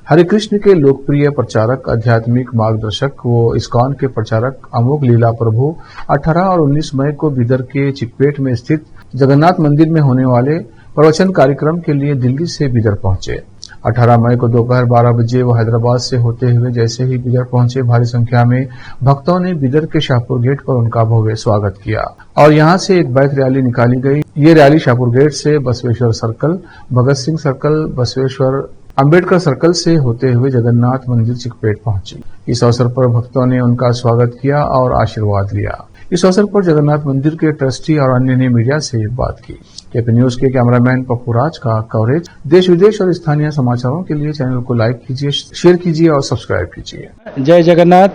हरे कृष्ण के लोकप्रिय प्रचारक, आध्यात्मिक मार्गदर्शक व इस्कॉन के प्रचारक अमोघ लीला प्रभु 18 और 19 मई को बीदर के चिकपेट में स्थित जगन्नाथ मंदिर में होने वाले प्रवचन कार्यक्रम के लिए दिल्ली से बीदर पहुंचे। 18 मई को दोपहर 12 बजे वो हैदराबाद से होते हुए जैसे ही बीदर पहुंचे, भारी संख्या में भक्तों ने बीदर के शाहपुर गेट पर उनका भव्य स्वागत किया और यहां से एक बाइक रैली निकाली गई। ये रैली शाहपुर गेट से Basaveshwar circle, Bhagat Singh circle, Basaveshwar Ambedkar circle से होते हुए जगन्नाथ मंदिर चिकपेट पहुंची। इस अवसर पर भक्तों ने उनका स्वागत किया और आशीर्वाद लिया। इस अवसर पर जगन्नाथ मंदिर के ट्रस्टी और अन्य ने मीडिया से बात की। केपी न्यूज के कैमरामैन पप्पू राज का कवरेज। देश विदेश और स्थानीय समाचारों के लिए चैनल को लाइक कीजिए, शेयर कीजिए और सब्सक्राइब कीजिए। जय जगन्नाथ,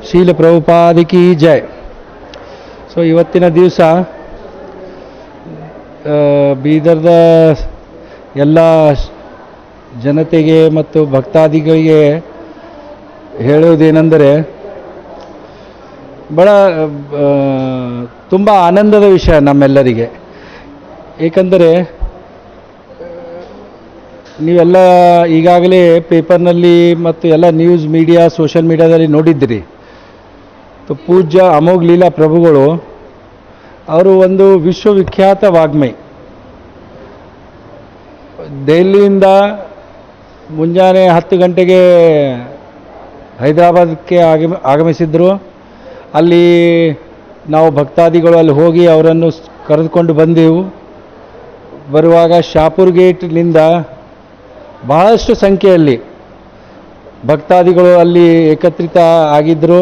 शील प्रभुपाद की जय। सो ಇವತ್ತಿನ ದಿವಸ ಬೀದರ್ದ ಎಲ್ಲ ಜನತೆಗೆ ಮತ್ತು ಭಕ್ತಾದಿಗಳಿಗೆ ಹೇಳುವುದೇನೆಂದರೆ ಬಹಳ ತುಂಬ ಆನಂದದ ವಿಷಯ ನಮ್ಮೆಲ್ಲರಿಗೆ. ಏಕೆಂದರೆ ನೀವೆಲ್ಲ ಈಗಾಗಲೇ ಪೇಪರ್ನಲ್ಲಿ ಮತ್ತು ಎಲ್ಲ ನ್ಯೂಸ್ ಮೀಡಿಯಾ ಸೋಷಿಯಲ್ ಮೀಡಿಯಾದಲ್ಲಿ ನೋಡಿದ್ದೀರಿ. ಪೂಜ್ಯ ಅಮೋಘ ಲೀಲಾ ಪ್ರಭುಗಳು ಅವರು ಒಂದು ವಿಶ್ವವಿಖ್ಯಾತ ವಾಗ್ಮಿ. ದೆಹಲಿಯಿಂದ ಮುಂಜಾನೆ 10 ಗಂಟೆಗೆ ಹೈದರಾಬಾದಕ್ಕೆ ಆಗಮಿಸಿದ್ರು. ಅಲ್ಲಿ ನಾವು ಭಕ್ತಾದಿಗಳು ಅಲ್ಲಿ ಹೋಗಿ ಅವರನ್ನು ಕರೆದುಕೊಂಡು ಬಂದೆವು. ಬರುವಾಗ ಶಾಪುರ್ ಗೇಟ್ನಿಂದ ಬಹಳಷ್ಟು ಸಂಖ್ಯೆಯಲ್ಲಿ ಭಕ್ತಾದಿಗಳು ಅಲ್ಲಿ ಏಕತ್ರಿತ ಆಗಿದ್ದರು.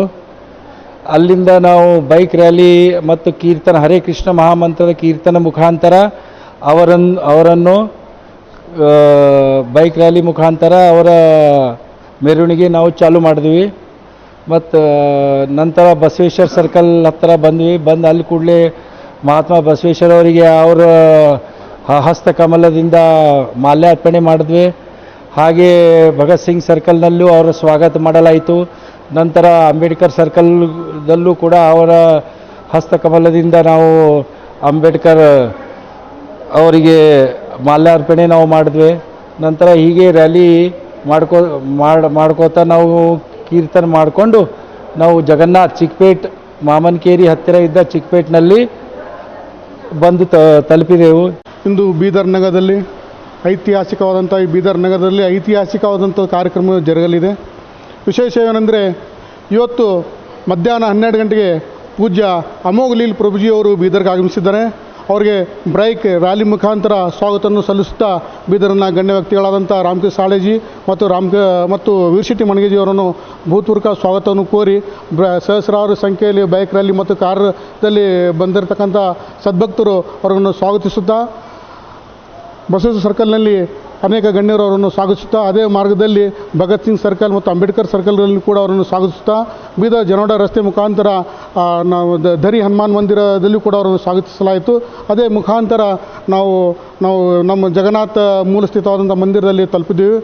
ಅಲ್ಲಿಂದ ನಾವು ಬೈಕ್ ರ್ಯಾಲಿ ಮತ್ತು ಕೀರ್ತನ, ಹರೇ ಕೃಷ್ಣ ಮಹಾಮಂತ್ರದ ಕೀರ್ತನ ಮುಖಾಂತರ ಅವರನ್ನು ಬೈಕ್ ರ್ಯಾಲಿ ಮುಖಾಂತರ ಅವರ ಮೆರವಣಿಗೆ ನಾವು ಚಾಲು ಮಾಡಿದ್ವಿ. ಮತ್ತು ನಂತರ ಬಸವೇಶ್ವರ ಸರ್ಕಲ್ ಹತ್ತಿರ ಬಂದ್ವಿ. ಬಂದು ಅಲ್ಲಿ ಕೂಡಲೇ ಮಹಾತ್ಮ ಬಸವೇಶ್ವರ ಅವರಿಗೆ ಅವರ ಹಸ್ತಕಮಲದಿಂದ ಮಾಲ್ಯಾರ್ಪಣೆ ಮಾಡಿದ್ವಿ. ಹಾಗೆ ಭಗತ್ ಸಿಂಗ್ ಸರ್ಕಲ್ನಲ್ಲೂ ಅವರ ಸ್ವಾಗತ ಮಾಡಲಾಯಿತು. ನಂತರ ಅಂಬೇಡ್ಕರ್ ಸರ್ಕಲ್ದಲ್ಲೂ ಕೂಡ ಅವರ ಹಸ್ತಕಮಲದಿಂದ ನಾವು ಅಂಬೇಡ್ಕರ್ ಅವರಿಗೆ ಮಾಲ್ಯಾರ್ಪಣೆ ನಾವು ಮಾಡಿದ್ವಿ. ನಂತರ ಹೀಗೆ ರ್ಯಾಲಿ ಮಾಡ್ಕೋತಾ ನಾವು ಕೀರ್ತನೆ ಮಾಡಿಕೊಂಡು ನಾವು ಜಗನ್ನಾಥ್ ಚಿಕ್ಪೇಟ್ ಮಾಮನ್ಕೇರಿ ಹತ್ತಿರ ಇದ್ದ ಚಿಕ್ಪೇಟ್ನಲ್ಲಿ ಬಂದು ತಲುಪಿದೆವು. ಇಂದು ಬೀದರ್ ನಗರದಲ್ಲಿ ಐತಿಹಾಸಿಕವಾದಂಥ ಈ ಬೀದರ್ ನಗರದಲ್ಲಿ ಐತಿಹಾಸಿಕವಾದಂಥ ಕಾರ್ಯಕ್ರಮ ಜರುಗಲಿದೆ. ವಿಶೇಷ ಏನೆಂದರೆ ಇವತ್ತು ಮಧ್ಯಾಹ್ನ 12 ಗಂಟೆಗೆ ಪೂಜ್ಯ ಅಮೋಘ ಲೀಲಾ ಪ್ರಭುಜಿಯವರು ಬೀದರ್ಗೆ ಆಗಮಿಸಿದ್ದಾರೆ. ಅವರಿಗೆ ಬೈಕ್ ರ್ಯಾಲಿ ಮುಖಾಂತರ ಸ್ವಾಗತವನ್ನು ಸಲ್ಲಿಸುತ್ತಾ ಬೀದರ್ನ ಗಣ್ಯ ವ್ಯಕ್ತಿಗಳಾದಂಥ ರಾಮಕೃಷ್ಣ ಸಾಳೇಜಿ ಮತ್ತು ವೀರಶೆಟ್ಟಿ ಮಣಗೇಜಿಯವರನ್ನು ಭೂತಪೂರ್ವಕ ಸ್ವಾಗತವನ್ನು ಕೋರಿ ಸಹಸ್ರಾರು ಸಂಖ್ಯೆಯಲ್ಲಿ ಬೈಕ್ ರ್ಯಾಲಿ ಮತ್ತು ಕಾರಲ್ಲಿ ಬಂದಿರತಕ್ಕಂಥ ಸದ್ಭಕ್ತರು ಅವರನ್ನು ಸ್ವಾಗತಿಸುತ್ತಾ ಬಸವೇಶ್ವರ ಸರ್ಕಲ್ನಲ್ಲಿ ಅನೇಕ ಗಣ್ಯರು ಅವರನ್ನು ಸ್ವಾಗತಿಸುತ್ತಾ ಅದೇ ಮಾರ್ಗದಲ್ಲಿ ಭಗತ್ ಸಿಂಗ್ ಸರ್ಕಲ್ ಮತ್ತು ಅಂಬೇಡ್ಕರ್ ಸರ್ಕಲ್ನಲ್ಲಿ ಕೂಡ ಅವರನ್ನು ಸ್ವಾಗತಿಸುತ್ತಾ ಬೀದರ್ ಜನೋಡ ರಸ್ತೆ ಮುಖಾಂತರ ನಾವು ಧರಿ ಹನುಮಾನ್ ಮಂದಿರದಲ್ಲೂ ಕೂಡ ಅವರನ್ನು ಸ್ವಾಗತಿಸಲಾಯಿತು. ಅದೇ ಮುಖಾಂತರ ನಾವು ನಮ್ಮ ಜಗನ್ನಾಥ ಮೂಲ ಸ್ಥಿತವಾದಂಥ ಮಂದಿರದಲ್ಲಿ ತಲುಪಿದ್ದೀವಿ.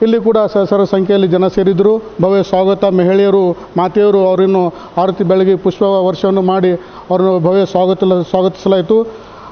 ಇಲ್ಲಿ ಕೂಡ ಸಹಸ್ರ ಸಂಖ್ಯೆಯಲ್ಲಿ ಜನ ಸೇರಿದ್ದರು. ಭವ್ಯ ಸ್ವಾಗತ, ಮಹಿಳೆಯರು, ಮಾತೆಯರು ಅವರನ್ನು ಆರತಿ ಬೆಳಗ್ಗೆ ಪುಷ್ಪ ವರ್ಷವನ್ನು ಮಾಡಿ ಅವರನ್ನು ಭವ್ಯ ಸ್ವಾಗತಿಸಲಾಯಿತು.